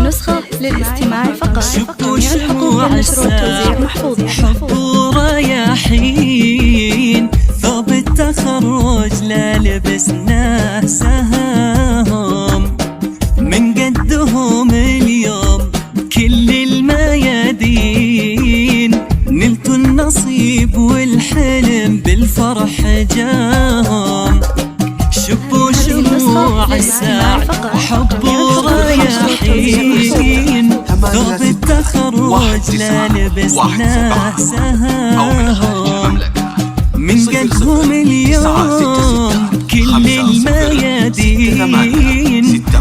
النسخة للاستماع فقط. جميع الحقوق والنشر والتوزيع محفوظة. حب ورياحين ثوب التخرج لا لبسناه سهام، من قدهم اليوم كل الميادين، نلت النصيب والحلم بالفرح جاهم. شبوا شموع السعد حب ورياحين ثوب التخرج لا لبسناه سهام، من قدهم اليوم كل الميادين،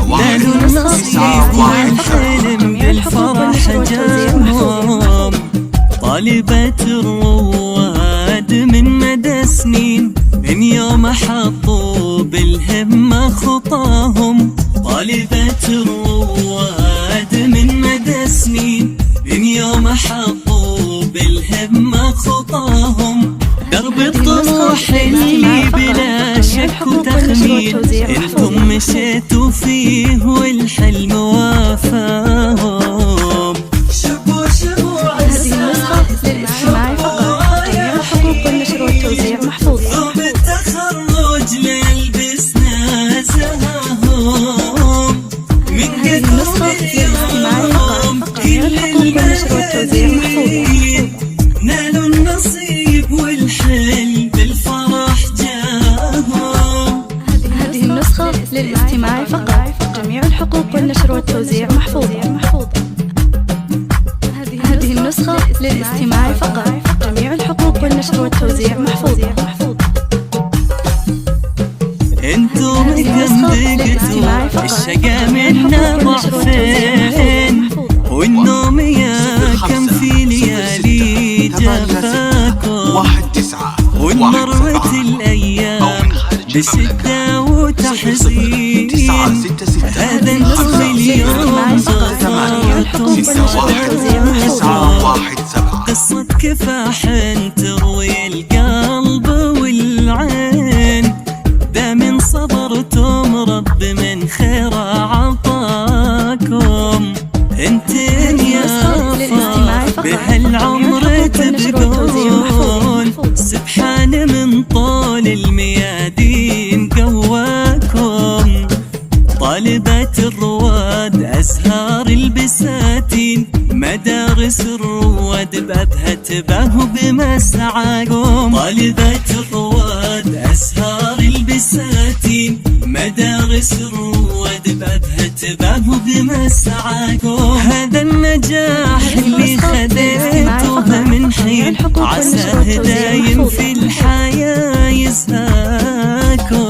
نالوا النصيب والحلم بالفرح جاهم. طالبة الرواد من مدى سنين، من يوم حطوا بالهمة خطاهم. طالبة الرواد من مدى سنين، من يوم حطوا بالهمة خطاهم. درب الطموح اللي بلا شك وتخمين، انتم مشيتوا فيه والحلم وافاهم. شبوا شموع النسخة للاستماع فقط. جميع الحقوق والنشر والتوزيع محفوظة. ثوب التخرج لبسنا زهاهم، من قدهم اليوم كل الملايين، نالوا النصيب والحلم بالفرح جاهم. هذه النسخة للاستماع فقط. جميع الحقوق والنشر والتوزيع محفوظة. هذه النسخة للاستماع فقط. جميع الحقوق والنشر والتوزيع محفوظة. انتم دقدقتوا الشقا منا ضعفين، والنوم يا كم في ليالي جفاكم، وانمرت الايام بشدة وتحزين. هذا النص اليوم قصة كفاح تروي القلب والعين، ذا من صبرتم رب من خير عطاكم. انتن يا بهالعمر تبقون، سبحان من طول الميادين قواكم. طالبات الرواد أزهار البساتين، مدارس الرواد بابها تباهوا بمسعاكم. طالبات الرواد أزهار البساتين، مدارس الرواد بابها تباهوا بمسعاكم. هذا النجاح اللي خذيتوه من حين، عساه دايم في الحياة يسهاكم.